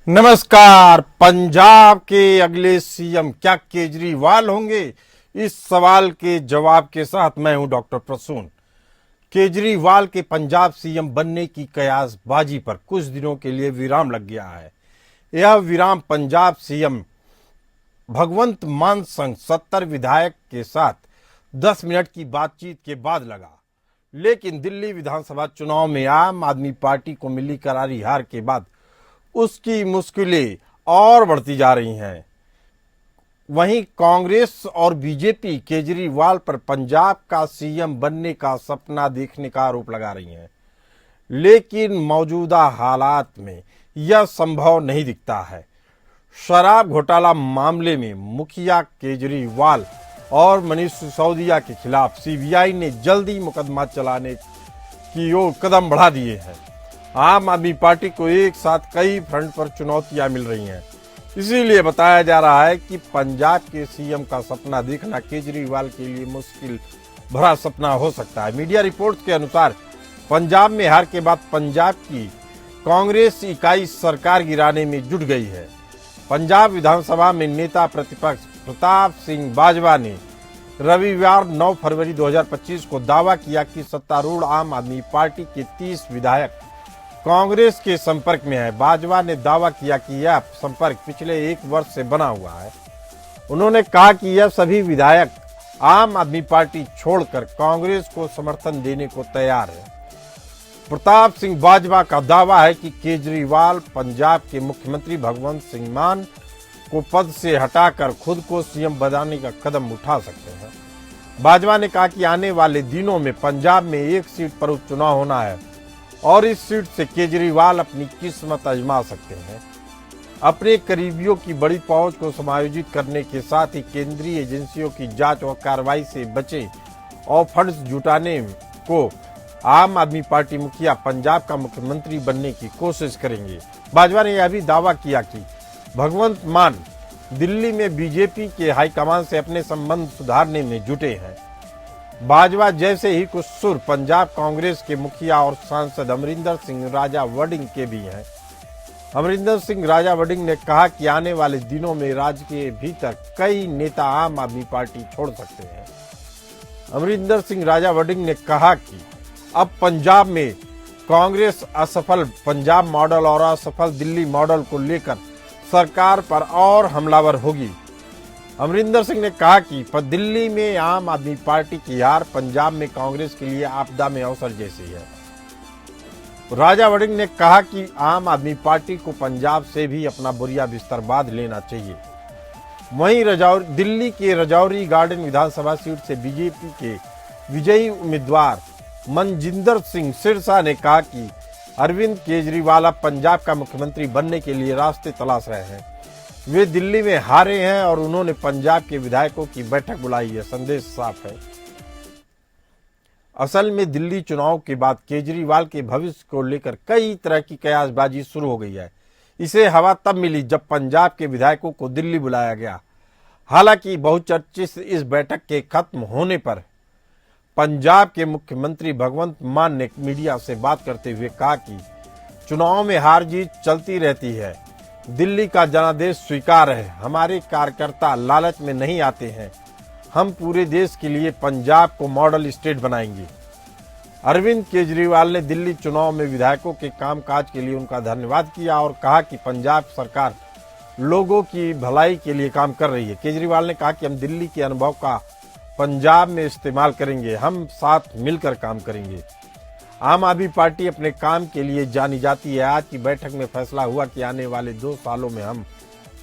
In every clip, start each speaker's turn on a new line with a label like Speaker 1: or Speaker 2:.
Speaker 1: नमस्कार। पंजाब के अगले सीएम क्या केजरीवाल होंगे? इस सवाल के जवाब के साथ मैं हूं डॉक्टर प्रसून। केजरीवाल के पंजाब सीएम बनने की कयासबाजी पर कुछ दिनों के लिए विराम लग गया है। यह विराम पंजाब सीएम भगवंत मान संग 70 विधायक के साथ 10 मिनट की बातचीत के बाद लगा। लेकिन दिल्ली विधानसभा चुनाव में आम आदमी पार्टी को मिली करारी हार के बाद उसकी मुश्किलें और बढ़ती जा रही हैं। वहीं कांग्रेस और बीजेपी केजरीवाल पर पंजाब का सीएम बनने का सपना देखने का आरोप लगा रही हैं, लेकिन मौजूदा हालात में यह संभव नहीं दिखता है। शराब घोटाला मामले में मुखिया केजरीवाल और मनीष सिसोदिया के खिलाफ सीबीआई ने जल्दी मुकदमा चलाने की ओर कदम बढ़ा दिए हैं। आम आदमी पार्टी को एक साथ कई फ्रंट पर चुनौतियां मिल रही हैं। इसीलिए बताया जा रहा है कि पंजाब के सीएम का सपना देखना केजरीवाल के लिए मुश्किल भरा सपना हो सकता है। मीडिया रिपोर्ट्स के अनुसार पंजाब में हार के बाद पंजाब की कांग्रेस इकाई सरकार गिराने में जुट गई है। पंजाब विधानसभा में नेता प्रतिपक्ष प्रताप सिंह बाजवा ने रविवार 9 फरवरी 2025 को दावा किया कि सत्तारूढ़ आम आदमी पार्टी के 30 विधायक कांग्रेस के संपर्क में है। बाजवा ने दावा किया कि यह संपर्क पिछले 1 वर्ष से बना हुआ है। उन्होंने कहा कि यह सभी विधायक आम आदमी पार्टी छोड़कर कांग्रेस को समर्थन देने को तैयार है। प्रताप सिंह बाजवा का दावा है कि केजरीवाल पंजाब के मुख्यमंत्री भगवंत सिंह मान को पद से हटाकर खुद को सीएम बनाने का कदम उठा सकते हैं। बाजवा ने कहा कि आने वाले दिनों में पंजाब में एक सीट पर उपचुनाव होना है और इस सीट से केजरीवाल अपनी किस्मत आजमा सकते हैं। अपने करीबियों की बड़ी पहुंच को समायोजित करने के साथ ही केंद्रीय एजेंसियों की जांच और कार्रवाई से बचे और फंड्स जुटाने को आम आदमी पार्टी मुखिया पंजाब का मुख्यमंत्री बनने की कोशिश करेंगे। बाजवा ने यह भी दावा किया कि भगवंत मान दिल्ली में बीजेपी के हाईकमान से अपने संबंध सुधारने में जुटे हैं। बाजवा जैसे ही कुछ सुर पंजाब कांग्रेस के मुखिया और सांसद अमरिंदर सिंह राजा वडिंग के भी हैं। अमरिंदर सिंह राजा वडिंग ने कहा कि आने वाले दिनों में राज्य के भीतर कई नेता आम आदमी पार्टी छोड़ सकते हैं। अमरिंदर सिंह राजा वडिंग ने कहा कि अब पंजाब में कांग्रेस असफल पंजाब मॉडल और असफल दिल्ली मॉडल को लेकर सरकार पर और हमलावर होगी। अमरिंदर सिंह ने कहा कि दिल्ली में आम आदमी पार्टी की हार पंजाब में कांग्रेस के लिए आपदा में अवसर जैसी है। राजा वडिंग ने कहा कि आम आदमी पार्टी को पंजाब से भी अपना बोरिया बिस्तर बांध लेना चाहिए। वहीं दिल्ली के रजौरी गार्डन विधानसभा सीट से बीजेपी के विजयी उम्मीदवार मनजिंदर सिंह सिरसा ने कहा कि अरविंद केजरीवाल अब पंजाब का मुख्यमंत्री बनने के लिए रास्ते तलाश रहे हैं। वे दिल्ली में हारे हैं और उन्होंने पंजाब के विधायकों की बैठक बुलाई है। संदेश साफ है। असल में दिल्ली चुनाव के बाद केजरीवाल के भविष्य को लेकर कई तरह की कयासबाजी शुरू हो गई है। इसे हवा तब मिली जब पंजाब के विधायकों को दिल्ली बुलाया गया। हालांकि बहुचर्चित इस बैठक के खत्म होने पर पंजाब के मुख्यमंत्री भगवंत मान ने मीडिया से बात करते हुए कहा कि चुनाव में हार जीत चलती रहती है। दिल्ली का जनादेश स्वीकार है। हमारे कार्यकर्ता लालच में नहीं आते हैं। हम पूरे देश के लिए पंजाब को मॉडल स्टेट बनाएंगे। अरविंद केजरीवाल ने दिल्ली चुनाव में विधायकों के कामकाज के लिए उनका धन्यवाद किया और कहा कि पंजाब सरकार लोगों की भलाई के लिए काम कर रही है। केजरीवाल ने कहा कि हम दिल्ली के अनुभव का पंजाब में इस्तेमाल करेंगे। हम साथ मिलकर काम करेंगे। आम आदमी पार्टी अपने काम के लिए जानी जाती है। आज की बैठक में फैसला हुआ कि आने वाले 2 सालों में हम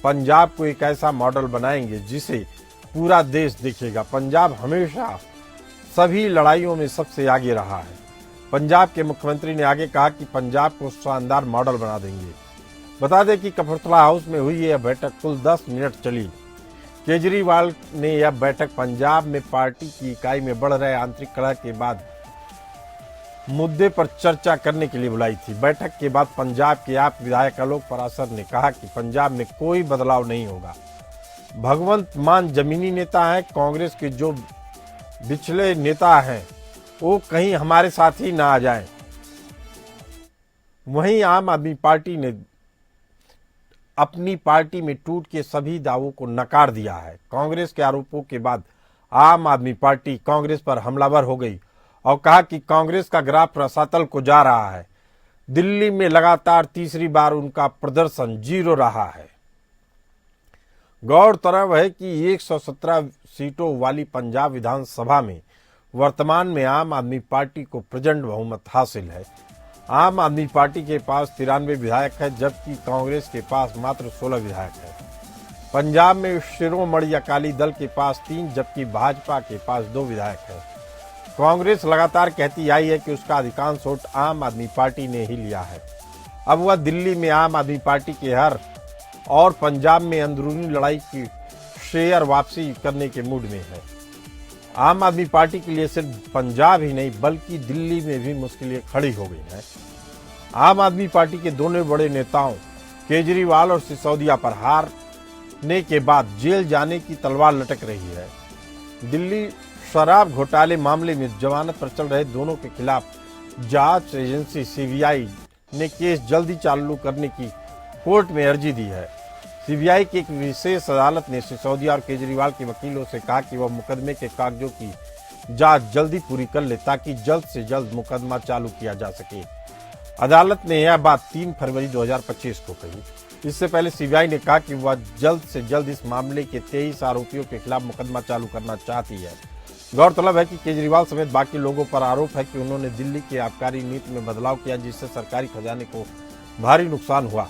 Speaker 1: पंजाब को एक ऐसा मॉडल बनाएंगे जिसे पूरा देश देखेगा। पंजाब हमेशा सभी लड़ाइयों में सबसे आगे रहा है। पंजाब के मुख्यमंत्री ने आगे कहा कि पंजाब को शानदार मॉडल बना देंगे। बता दें कि कपूरथला हाउस में हुई यह बैठक कुल 10 मिनट चली। केजरीवाल ने यह बैठक पंजाब में पार्टी की इकाई में बढ़ रहे आंतरिक कलह के बाद मुद्दे पर चर्चा करने के लिए बुलाई थी। बैठक के बाद पंजाब के आप विधायक आलोक पराशर ने कहा कि पंजाब में कोई बदलाव नहीं होगा। भगवंत मान जमीनी नेता हैं। कांग्रेस के जो पिछले नेता हैं वो कहीं हमारे साथ ही ना आ जाएं। वहीं आम आदमी पार्टी ने अपनी पार्टी में टूट के सभी दावों को नकार दिया है। कांग्रेस के आरोपों के बाद आम आदमी पार्टी कांग्रेस पर हमलावर हो गई और कहा कि कांग्रेस का ग्राफ रसातल को जा रहा है। दिल्ली में लगातार तीसरी बार उनका प्रदर्शन जीरो रहा है। गौरतलब है कि 117 सीटों वाली पंजाब विधानसभा में वर्तमान में आम आदमी पार्टी को प्रचंड बहुमत हासिल है। आम आदमी पार्टी के पास 93 विधायक है, जबकि कांग्रेस के पास मात्र 16 विधायक है। पंजाब में शिरोमणि अकाली दल के पास 3, जबकि भाजपा के पास 2 विधायक है। कांग्रेस लगातार कहती आई है कि उसका अधिकांश वोट आम आदमी पार्टी ने ही लिया है। अब वह दिल्ली में आम आदमी पार्टी के हार और पंजाब में अंदरूनी लड़ाई की शेयर वापसी करने के मूड में है। आम आदमी पार्टी के लिए सिर्फ पंजाब ही नहीं बल्कि दिल्ली में भी मुश्किलें खड़ी हो गई हैं। आम आदमी पार्टी के दोनों बड़े नेताओं केजरीवाल और सिसोदिया पर हारने के बाद जेल जाने की तलवार लटक रही है। दिल्ली शराब घोटाले मामले में जमानत पर चल रहे दोनों के खिलाफ जांच एजेंसी सीबीआई ने केस जल्दी चालू करने की कोर्ट में अर्जी दी है। सीबीआई की एक विशेष अदालत ने सिसोदिया और केजरीवाल के वकीलों से कहा कि वह मुकदमे के कागजों की जांच जल्दी पूरी कर ले ताकि जल्द से जल्द मुकदमा चालू किया जा सके। अदालत ने यह बात 3 फरवरी 2025 को कही। इससे पहले सीबीआई ने कहा कि वह जल्द से जल्द इस मामले के 23 आरोपियों के खिलाफ मुकदमा चालू करना चाहती है। गौरतलब है कि केजरीवाल समेत बाकी लोगों पर आरोप है कि उन्होंने दिल्ली की आबकारी नीति में बदलाव किया, जिससे सरकारी खजाने को भारी नुकसान हुआ।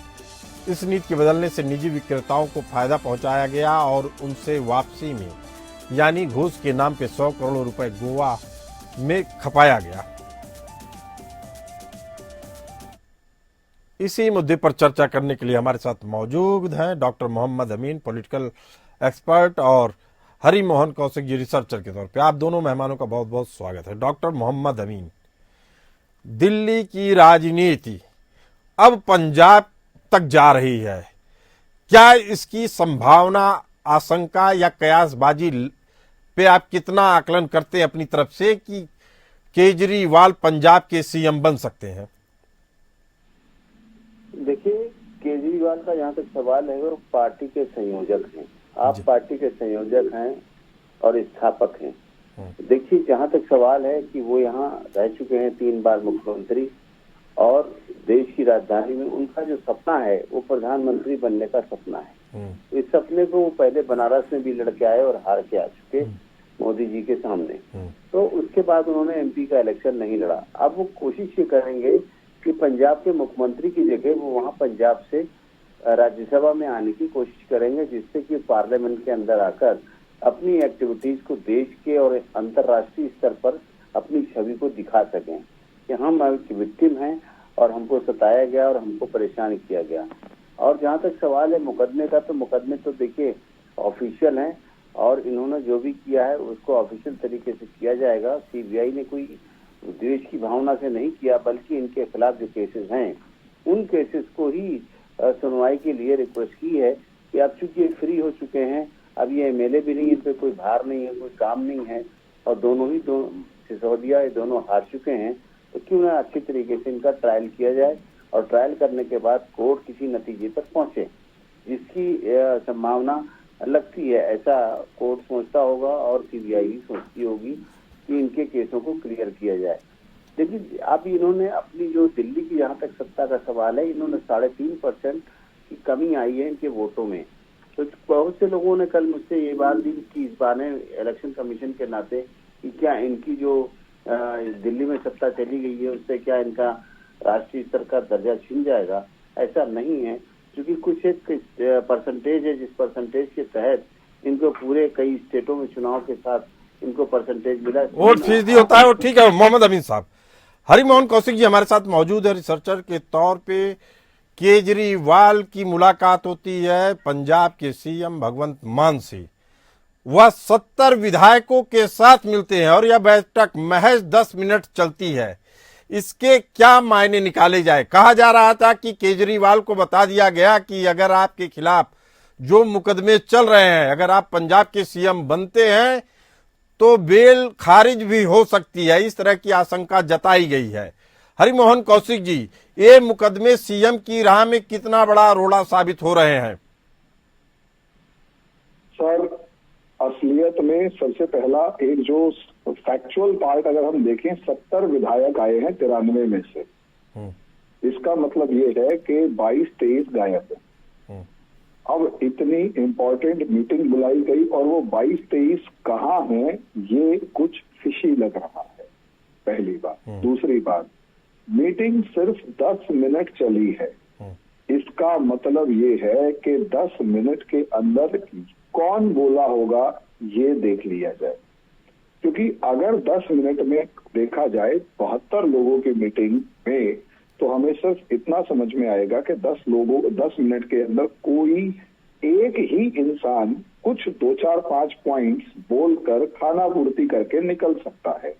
Speaker 1: इस नीति के बदलने से निजी विक्रेताओं को फायदा पहुंचाया गया और उनसे वापसी में यानी घूस के नाम पे 100 करोड़ रुपए गोवा में खपाया गया। इसी मुद्दे पर चर्चा करने के लिए हमारे साथ मौजूद हैं डॉक्टर मोहम्मद अमीन, पॉलिटिकल एक्सपर्ट, और हरि मोहन कौशिक जी, रिसर्चर के तौर पे। आप दोनों मेहमानों का बहुत बहुत स्वागत है। डॉक्टर मोहम्मद अमीन, दिल्ली की राजनीति अब पंजाब तक जा रही है, क्या इसकी संभावना, आशंका या कयासबाजी पे आप कितना आकलन करते हैं अपनी तरफ से कि केजरीवाल पंजाब के सीएम बन सकते हैं?
Speaker 2: देखिए, केजरीवाल का जहाँ तक सवाल है वो पार्टी के संयोजक हैं। आप पार्टी के संयोजक हैं और स्थापक हैं। देखिए, जहाँ तक सवाल है कि वो यहाँ रह चुके हैं 3 बार मुख्यमंत्री और देश की राजधानी में उनका जो सपना है वो प्रधानमंत्री बनने का सपना है। इस सपने को वो पहले बनारस में भी लड़के आए और हार के आ चुके मोदी जी के सामने। तो उसके बाद उन्होंने एमपी का इलेक्शन नहीं लड़ा। अब वो कोशिश ये करेंगे कि पंजाब के मुख्यमंत्री की जगह वो वहाँ पंजाब से राज्यसभा में आने की कोशिश करेंगे, जिससे कि पार्लियामेंट के अंदर आकर अपनी एक्टिविटीज को देश के और अंतर्राष्ट्रीय स्तर पर अपनी छवि को दिखा सकें कि हम एक विक्टिम हैं और हमको सताया गया और हमको परेशान किया गया। और जहाँ तक सवाल है मुकदमे का, तो मुकदमे तो देखिए ऑफिशियल हैं और इन्होंने जो भी किया है उसको ऑफिशियल तरीके से किया जाएगा। सीबीआई ने कोई द्वेष की भावना से नहीं किया, बल्कि इनके खिलाफ जो केसेस हैं उन केसेस को ही सुनवाई के लिए रिक्वेस्ट की है कि अब चूंकि फ्री हो चुके हैं, अब ये एमएलए भी नहीं, इन पे कोई भार नहीं है, कोई काम नहीं है और दोनों सिसोदिया ये दोनों हार चुके हैं, तो क्यों ना अच्छी तरीके से इनका ट्रायल किया जाए और ट्रायल करने के बाद कोर्ट किसी नतीजे पर पहुंचे, जिसकी संभावना लगती है। ऐसा कोर्ट सोचता होगा और सीबीआई भी सोचती होगी कि इनके केसों को क्लियर किया जाए। लेकिन अब इन्होंने अपनी जो दिल्ली की जहाँ तक सत्ता का सवाल है, इन्होंने 3.5% की कमी आई है इनके वोटों में। तो बहुत से लोगों ने कल मुझसे ये बात दी कि इस बार इलेक्शन कमीशन के नाते कि क्या इनकी जो दिल्ली में सत्ता चली गई है उससे क्या इनका राष्ट्रीय स्तर का दर्जा छीन जाएगा। ऐसा नहीं है, क्योंकि कुछ एक परसेंटेज है जिस परसेंटेज के तहत इनको पूरे कई स्टेटों में चुनाव के साथ इनको परसेंटेज मिला,
Speaker 1: वोट फीसदी होता है। वो ठीक है। मोहम्मद अमीन साहब, हरि मोहन कौशिक जी हमारे साथ मौजूद है रिसर्चर के तौर पे। केजरीवाल की मुलाकात होती है पंजाब के सीएम भगवंत मान से, वह 70 विधायकों के साथ मिलते हैं और यह बैठक महज 10 मिनट चलती है। इसके क्या मायने निकाले जाए? कहा जा रहा था कि केजरीवाल को बता दिया गया कि अगर आपके खिलाफ जो मुकदमे चल रहे हैं, अगर आप पंजाब के सीएम बनते हैं तो बेल खारिज भी हो सकती है। इस तरह की आशंका जताई गई है। हरिमोहन कौशिक जी, ये मुकदमे सीएम की राह में कितना बड़ा रोड़ा साबित हो रहे हैं?
Speaker 3: सर, असलियत में सबसे पहला एक जो फैक्चुअल पार्ट अगर हम देखें, 70 विधायक आए हैं 93 में से। इसका मतलब ये है कि 22-23 गायब है। अब इतनी इंपॉर्टेंट मीटिंग बुलाई गई और वो 22-23 कहाँ हैं, ये कुछ फिशी लग रहा है, पहली बात। दूसरी बात, मीटिंग सिर्फ 10 मिनट चली है। इसका मतलब ये है कि 10 मिनट के अंदर कौन बोला होगा ये देख लिया जाए, क्योंकि अगर 10 मिनट में देखा जाए 72 लोगों की मीटिंग में, तो हमें सिर्फ इतना समझ में आएगा कि 10 मिनट के अंदर कोई एक ही इंसान कुछ 2-4-5 पॉइंट्स बोलकर खाना पूर्ति करके निकल सकता है।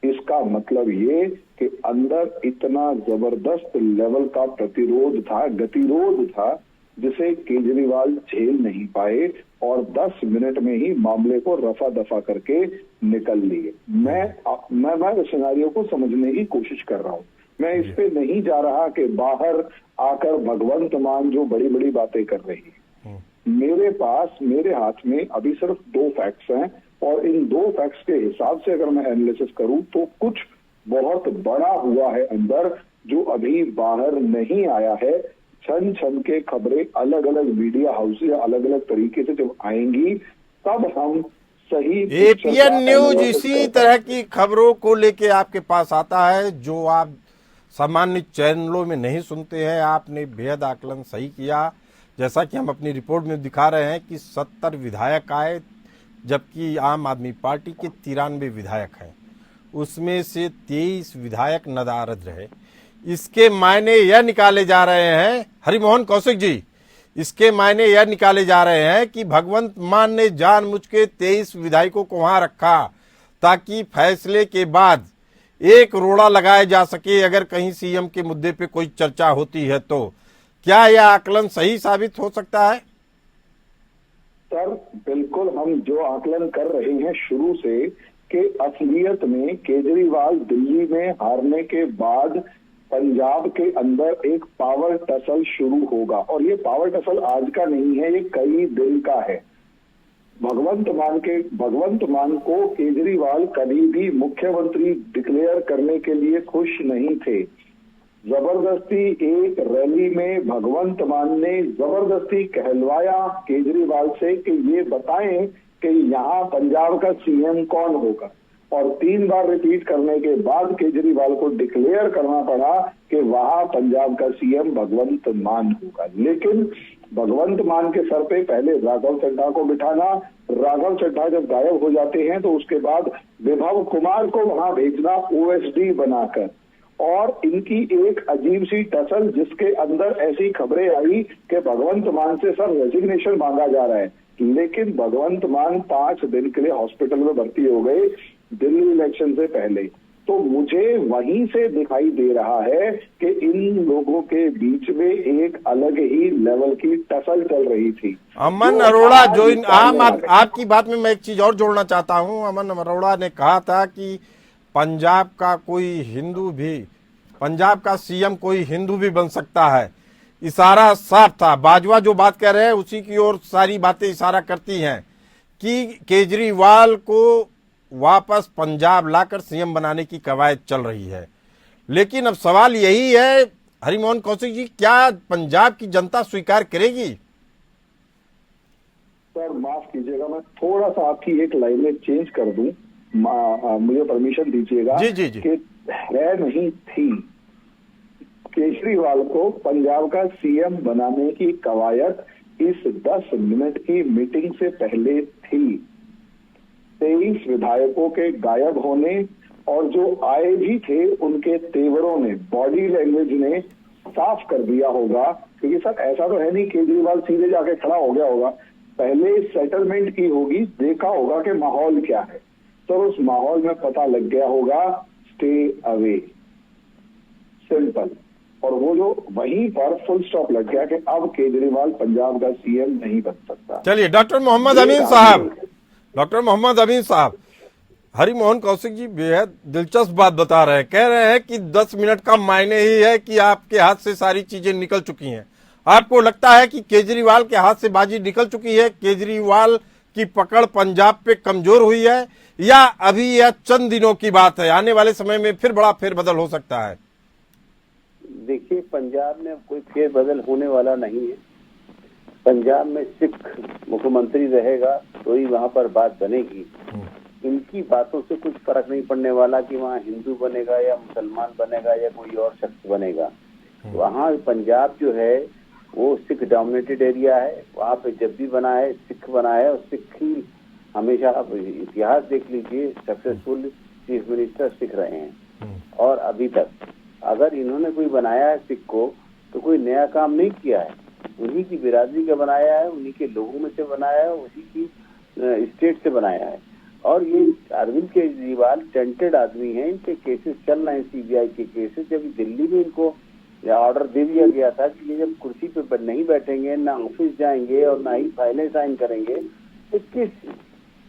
Speaker 3: इसका मतलब ये कि अंदर इतना जबरदस्त लेवल का प्रतिरोध था, गतिरोध था, जिसे केजरीवाल झेल नहीं पाए और 10 मिनट में ही मामले को रफा दफा करके निकल लिए। मैं सिनेरियो को समझने की कोशिश कर रहा हूँ। मैं इस पे नहीं जा रहा कि बाहर आकर भगवंत मान जो बड़ी बड़ी बातें कर रही है। मेरे हाथ में अभी सिर्फ 2 फैक्ट्स हैं और इन 2 फैक्ट्स के हिसाब से अगर मैं एनालिसिस करूं तो कुछ बहुत बड़ा हुआ है अंदर जो अभी बाहर नहीं आया है। छन छन के खबरें अलग अलग मीडिया हाउस या अलग अलग तरीके से जब आएंगी तब हम सही
Speaker 1: एपीएन न्यूज इसी तरह की खबरों को लेके आपके पास आता है जो आप सामान्य चैनलों में नहीं सुनते हैं। आपने बेहद आकलन सही किया, जैसा कि हम अपनी रिपोर्ट में दिखा रहे हैं कि 70 विधायक आए, जबकि आम आदमी पार्टी के 93 विधायक हैं, उसमें से 23 विधायक नदारद रहे। इसके मायने यह निकाले जा रहे हैं, हरिमोहन कौशिक जी, इसके मायने यह निकाले जा रहे हैं कि भगवंत मान ने जानबूझ के 23 विधायकों को वहां रखा ताकि फैसले के बाद एक रोड़ा लगाया जा सके अगर कहीं सीएम के मुद्दे पे कोई चर्चा होती है तो। क्या यह आकलन सही साबित हो सकता है?
Speaker 3: सर, बिल्कुल हम जो आकलन कर रहे हैं शुरू से कि असलियत में केजरीवाल दिल्ली में हारने के बाद पंजाब के अंदर एक पावर टसल शुरू होगा और ये पावर टसल आज का नहीं है, ये कई दिन का है। भगवंत मान को केजरीवाल कभी भी मुख्यमंत्री डिक्लेयर करने के लिए खुश नहीं थे। जबरदस्ती एक रैली में भगवंत मान ने जबरदस्ती कहलवाया केजरीवाल से कि ये बताएं कि यहाँ पंजाब का सीएम कौन होगा, और 3 बार रिपीट करने के बाद केजरीवाल को डिक्लेयर करना पड़ा कि वहां पंजाब का सीएम भगवंत मान होगा। लेकिन भगवंत मान के सर पे पहले राघव चड्ढा को बिठाना, राघव चड्ढा जब गायब हो जाते हैं तो उसके बाद विभव कुमार को वहां भेजना ओएसडी बनाकर, और इनकी एक अजीब सी टसल जिसके अंदर ऐसी खबरें आई कि भगवंत मान से सर रेजिग्नेशन मांगा जा रहा है, लेकिन भगवंत मान 5 दिन के लिए हॉस्पिटल में भर्ती हो गए दिल्ली इलेक्शन से पहले। तो मुझे वहीं से दिखाई दे रहा है कि इन लोगों के बीच में एक अलग ही लेवल की टसल चल रही थी।
Speaker 1: अमन अरोड़ा जो आपकी बात में मैं एक चीज और जोड़ना चाहता हूं। अमन अरोड़ा ने कहा था कि पंजाब का सीएम कोई हिंदू भी बन सकता है। इशारा साफ था। बाजवा जो बात कह रहे हैं उसी की ओर सारी बातें इशारा करती हैं कि केजरीवाल को वापस पंजाब लाकर सीएम बनाने की कवायद चल रही है। लेकिन अब सवाल यही है हरिमोहन कौशिक जी, क्या पंजाब की जनता स्वीकार करेगी?
Speaker 3: सर माफ कीजिएगा, मैं थोड़ा सा आपकी एक लाइन में चेंज कर दूं, मुझे परमिशन दीजिएगा।
Speaker 1: जी जी जी।
Speaker 3: कि है नहीं थी, केजरीवाल को पंजाब का सीएम बनाने की कवायद इस 10 मिनट की मीटिंग से पहले थी। 23 विधायकों के गायब होने और जो आए भी थे उनके तेवरों ने, बॉडी लैंग्वेज ने साफ कर दिया होगा, क्योंकि सर ऐसा तो है नहीं केजरीवाल सीधे जाके खड़ा हो गया होगा, पहले सेटलमेंट की होगी, देखा होगा कि माहौल क्या है, तो उस माहौल में पता लग गया होगा स्टे अवे, सिंपल। और वो जो वहीं पर फुल स्टॉप लग गया कि अब केजरीवाल पंजाब का सीएम नहीं बन सकता।
Speaker 1: चलिए डॉक्टर मोहम्मद अमीन साहब, हरिमोहन कौशिक जी बेहद दिलचस्प बात बता रहे हैं। कह रहे हैं कि 10 मिनट का मायने ही है कि आपके हाथ से सारी चीजें निकल चुकी हैं। आपको लगता है कि केजरीवाल के हाथ से बाजी निकल चुकी है, केजरीवाल की पकड़ पंजाब पे कमजोर हुई है, या अभी यह चंद दिनों की बात है, आने वाले समय में फिर बड़ा फेरबदल हो सकता है?
Speaker 2: देखिए, पंजाब में कोई फेरबदल होने वाला नहीं है। पंजाब में सिख मुख्यमंत्री रहेगा तो ही वहां पर बात बनेगी। इनकी बातों से कुछ फर्क नहीं पड़ने वाला कि वहाँ हिंदू बनेगा या मुसलमान बनेगा या कोई और शख्स बनेगा। वहाँ पंजाब जो है वो सिख डोमिनेटेड एरिया है। वहाँ पे जब भी बना है सिख बना है, और सिख ही हमेशा, आप इतिहास देख लीजिए, सक्सेसफुल चीफ मिनिस्टर सिख रहे हैं। और अभी तक अगर इन्होंने कोई बनाया है सिख को, तो कोई नया काम नहीं किया है, उन्हीं की बिरादरी का बनाया है, उन्हीं के लोगों में से बनाया है, उसी की स्टेट से बनाया है। और ये अरविंद केजरीवाल टेंटेड आदमी हैं, इनके केसेस चल रहे हैं, सीबीआई के केसेस। जब दिल्ली में इनको ऑर्डर दे दिया गया था कि ये जब कुर्सी पे नहीं बैठेंगे, ना ऑफिस जाएंगे और ना ही फाइलें साइन करेंगे, तो किस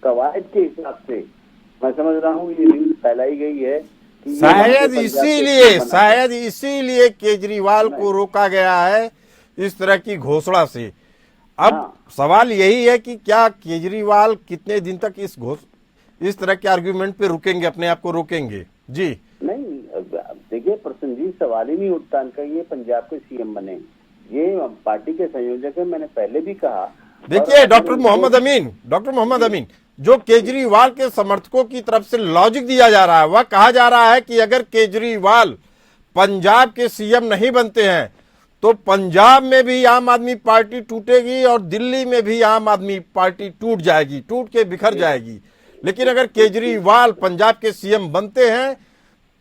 Speaker 2: कवायद के हिसाब से, मैं समझ रहा हूँ ये न्यूज फैलाई गई है कि
Speaker 1: शायद इसीलिए केजरीवाल को रोका गया है इस तरह की घोषणा से। अब सवाल यही है कि क्या केजरीवाल कितने दिन तक इस तरह के आर्गुमेंट पे रुकेंगे, अपने आप को रोकेंगे? जी
Speaker 2: नहीं, देखिए प्रसन्न जी, सवाल ही नहीं उठता इनका ये पंजाब के सीएम बने। ये पार्टी के संयोजक है, मैंने पहले भी कहा।
Speaker 1: देखिए डॉक्टर मोहम्मद अमीन, जो केजरीवाल के समर्थकों की तरफ से लॉजिक दिया जा रहा है, वह कहा जा रहा है कि अगर केजरीवाल पंजाब के सीएम नहीं बनते हैं तो पंजाब में भी आम आदमी पार्टी टूटेगी और दिल्ली में भी आम आदमी पार्टी टूट के बिखर जाएगी। लेकिन अगर केजरीवाल पंजाब के सीएम बनते हैं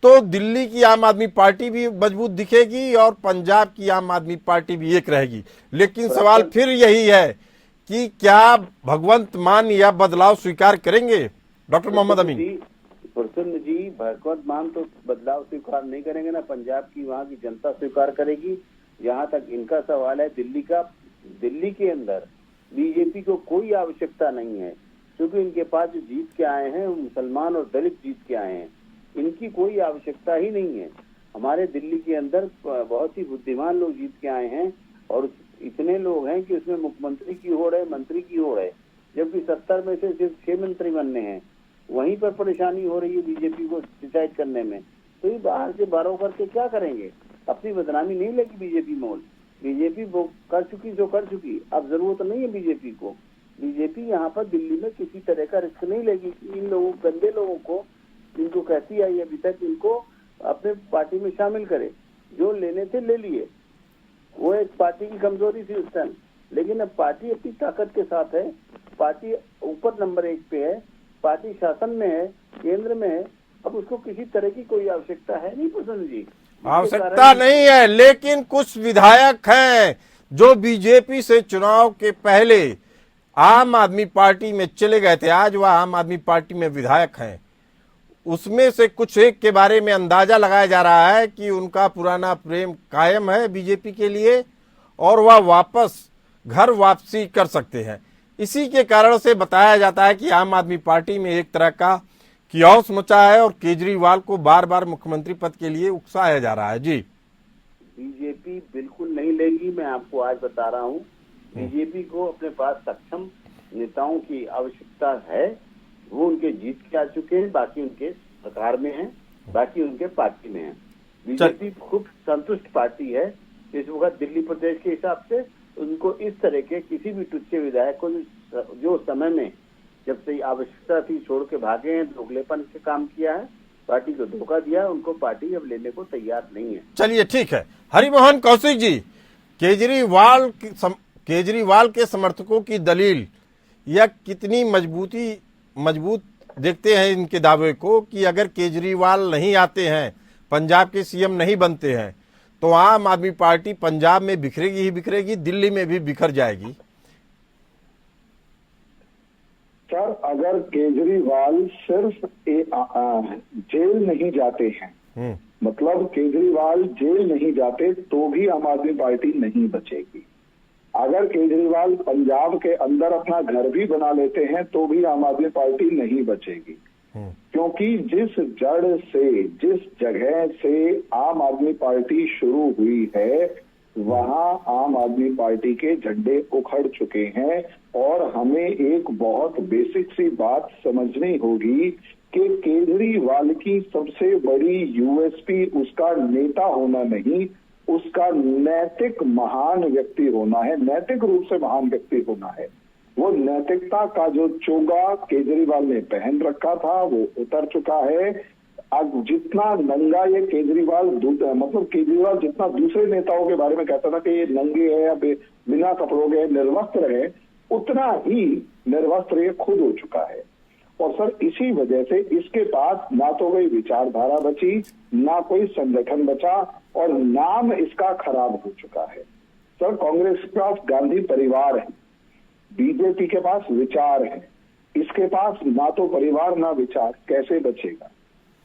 Speaker 1: तो दिल्ली की आम आदमी पार्टी भी मजबूत दिखेगी और पंजाब की आम आदमी पार्टी भी एक रहेगी। लेकिन सवाल फिर यही है कि क्या भगवंत मान या बदलाव स्वीकार करेंगे डॉक्टर मोहम्मद अमीन?
Speaker 2: प्रसन्न जी, भगवंत मान तो बदलाव स्वीकार नहीं करेंगे ना, पंजाब की वहाँ की जनता स्वीकार करेगी। जहाँ तक इनका सवाल है दिल्ली का, दिल्ली के अंदर बीजेपी को कोई आवश्यकता नहीं है, क्योंकि इनके पास जो जीत के आए हैं मुसलमान और दलित जीत के आए हैं, इनकी कोई आवश्यकता ही नहीं है। हमारे दिल्ली के अंदर बहुत ही बुद्धिमान लोग जीत के आए हैं, और इतने लोग हैं कि उसमें मुख्यमंत्री की होड़ है, मंत्री की होड़ है, जबकि 70 में से सिर्फ 6 मंत्री बनने हैं। वहीं पर परेशानी हो रही है बीजेपी को डिसाइड करने में। तो ये बाहर से बारो करके क्या करेंगे? अपनी बदनामी नहीं लेगी बीजेपी मोल। बीजेपी वो कर चुकी जो कर चुकी, अब जरूरत नहीं है बीजेपी को। बीजेपी यहाँ पर दिल्ली में किसी तरह का रिस्क नहीं लेगी कि इन लोगों, गंदे लोगों को, जिनको कहती आई अभी तक, इनको अपने पार्टी में शामिल करे। जो लेने थे ले लिए, वो एक पार्टी की कमजोरी थी उस टाइम, लेकिन अब पार्टी अपनी ताकत के साथ है, पार्टी ऊपर नंबर 1 पे है, पार्टी शासन में है, केंद्र में है। अब उसको किसी तरह की कोई आवश्यकता है नहीं प्रसन्न जी,
Speaker 1: आवश्यकता नहीं है। लेकिन कुछ विधायक हैं जो बीजेपी से चुनाव के पहले आम आदमी पार्टी में चले गए थे, आज वह आम आदमी पार्टी में विधायक हैं। उसमें से कुछ एक के बारे में अंदाजा लगाया जा रहा है कि उनका पुराना प्रेम कायम है बीजेपी के लिए और वह वापस घर वापसी कर सकते हैं। इसी के कारण से बताया जाता है कि आम आदमी पार्टी में एक तरह का कियोस मचा है और केजरीवाल को बार बार मुख्यमंत्री पद के लिए उकसाया जा रहा है। जी,
Speaker 2: बीजेपी बिल्कुल नहीं लेगी, मैं आपको आज बता रहा हूँ। बीजेपी को अपने पास सक्षम नेताओं की आवश्यकता है। वो उनके जीत के आ चुके हैं, बाकी उनके सरकार में हैं, बाकी उनके पार्टी में हैं। बीजेपी खूब संतुष्ट पार्टी है इस वक्त दिल्ली प्रदेश के हिसाब से। उनको इस तरह के किसी भी टुच्चे विधायक को जो समय में जब से आवश्यकता थी छोड़ के भागे हैं, दोगलेपन से काम किया है, पार्टी को धोखा दिया, उनको पार्टी अब लेने को तैयार नहीं है।
Speaker 1: चलिए ठीक है। हरिमोहन कौशिक जी, केजरीवाल के समर्थकों की दलील या कितनी मजबूत देखते हैं इनके दावे को कि अगर केजरीवाल नहीं आते हैं, पंजाब के सीएम नहीं बनते हैं, तो आम आदमी पार्टी पंजाब में बिखरेगी ही बिखरेगी, दिल्ली में भी बिखर जाएगी?
Speaker 3: सर, अगर केजरीवाल सिर्फ जेल नहीं जाते हैं, मतलब केजरीवाल जेल नहीं जाते तो भी आम आदमी पार्टी नहीं बचेगी। अगर केजरीवाल पंजाब के अंदर अपना घर भी बना लेते हैं तो भी आम आदमी पार्टी नहीं बचेगी। क्योंकि जिस जड़ से, जिस जगह से आम आदमी पार्टी शुरू हुई है, वहां आम आदमी पार्टी के झंडे उखड़ चुके हैं। और हमें एक बहुत बेसिक सी बात समझनी होगी कि केजरीवाल की सबसे बड़ी यूएसपी उसका नेता होना नहीं, उसका नैतिक महान व्यक्ति होना है, नैतिक रूप से महान व्यक्ति होना है। वो नैतिकता का जो चोगा केजरीवाल ने पहन रखा था वो उतर चुका है। अब जितना नंगा ये केजरीवाल, मतलब केजरीवाल जितना दूसरे नेताओं के बारे में कहता था कि ये नंगे है या बिना कपड़ों के निर्वस्त्र है, उतना ही निर्वस्त्र ये खुद हो चुका है। और सर इसी वजह से इसके पास ना तो कोई विचारधारा बची, ना कोई संगठन बचा, और नाम इसका खराब हो चुका है। सर कांग्रेस के पास गांधी परिवार है, बीजेपी के पास विचार है, इसके पास ना तो परिवार ना विचार, कैसे बचेगा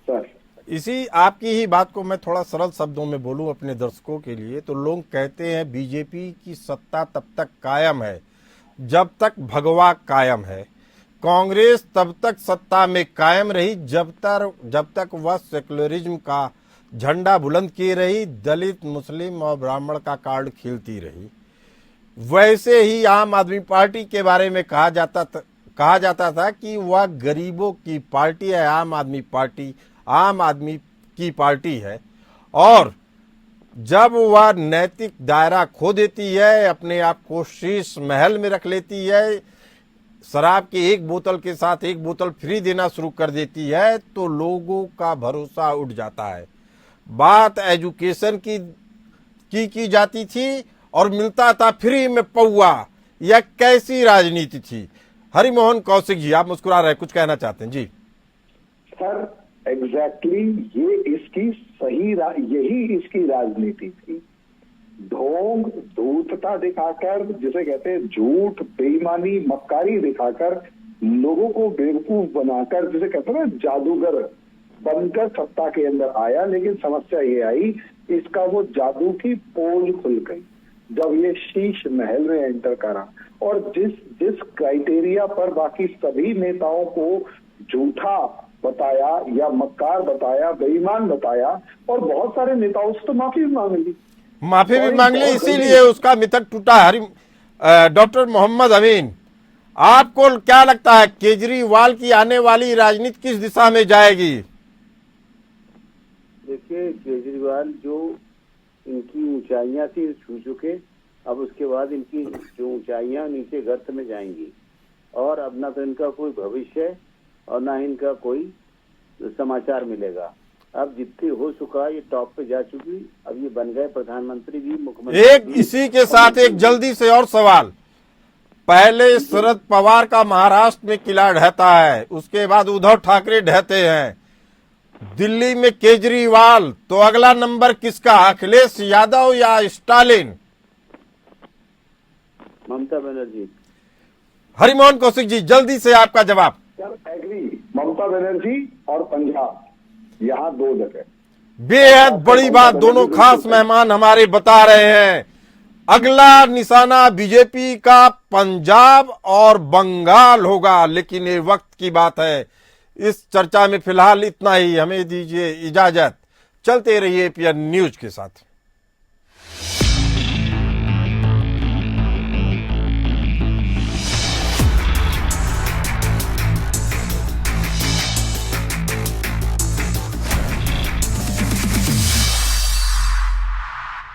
Speaker 3: सर?
Speaker 1: इसी आपकी ही बात को मैं थोड़ा सरल शब्दों में बोलूं अपने दर्शकों के लिए, तो लोग कहते हैं बीजेपी की सत्ता तब तक कायम है जब तक भगवा कायम है। कांग्रेस तब तक सत्ता में कायम रही जब तक वह सेकुलरिज्म का झंडा बुलंद किए रही, दलित, मुस्लिम और ब्राह्मण का कार्ड खेलती रही। वैसे ही आम आदमी पार्टी के बारे में कहा जाता था कि वह गरीबों की पार्टी है। आम आदमी पार्टी आम आदमी की पार्टी है, और जब वह नैतिक दायरा खो देती है, अपने आप को शीश महल में रख लेती है, शराब की एक बोतल के साथ एक बोतल फ्री देना शुरू कर देती है, तो लोगों का भरोसा उठ जाता है। बात एजुकेशन की जाती थी और मिलता था फ्री में पौआ। यह कैसी राजनीति थी? हरिमोहन कौशिक जी, आप मुस्कुरा रहे, कुछ कहना चाहते हैं? जी
Speaker 3: सर एग्जैक्टली ये इसकी यही इसकी राजनीति थी। ढोंग, धूर्तता दिखाकर, जिसे कहते हैं झूठ, बेईमानी, मक्कारी दिखाकर, लोगों को बेवकूफ बनाकर, जिसे कहते हैं ना जादूगर बनकर सत्ता के अंदर आया। लेकिन समस्या ये आई, इसका वो जादू की पोल खुल गई जब ये शीश महल में एंटर करा। और जिस क्राइटेरिया पर बाकी सभी नेताओं को झूठा बताया या मक्कार बताया, बेईमान बताया, और बहुत सारे नेताओं से तो माफी भी मांग ली,
Speaker 1: इसीलिए उसका मिथक टूटा। डॉक्टर मोहम्मद अमीन, आपको क्या लगता है केजरीवाल की आने वाली राजनीति किस दिशा में जाएगी?
Speaker 2: देखिए, केजरीवाल जो इनकी ऊंचाइयां थी छू चुके, अब उसके बाद इनकी जो ऊंचाइयां नीचे गर्त में जाएंगी, और अब ना तो इनका कोई भविष्य और ना इनका कोई समाचार मिलेगा। अब जितनी हो चुका ये टॉप पे जा चुकी, अब ये बन गए प्रधानमंत्री भी, मुख्यमंत्री
Speaker 1: एक इसी के साथ एक जल्दी से और सवाल। पहले शरद पवार का महाराष्ट्र में किला ढहता है, उसके बाद उद्धव ठाकरे ढहते हैं, दिल्ली में केजरीवाल, तो अगला नंबर किसका? अखिलेश यादव या स्टालिन?
Speaker 2: ममता बनर्जी।
Speaker 1: हरिमोहन कौशिक जी, जल्दी से आपका जवाब।
Speaker 3: एग्री, ममता बनर्जी और पंजाब, यहाँ दो जगह।
Speaker 1: बेहद बड़ी बात दोनों खास मेहमान हमारे बता रहे हैं। अगला निशाना बीजेपी का पंजाब और बंगाल होगा, लेकिन ये वक्त की बात है। इस चर्चा में फिलहाल इतना ही, हमें दीजिए इजाजत। चलते रहिए एपीएन न्यूज के साथ।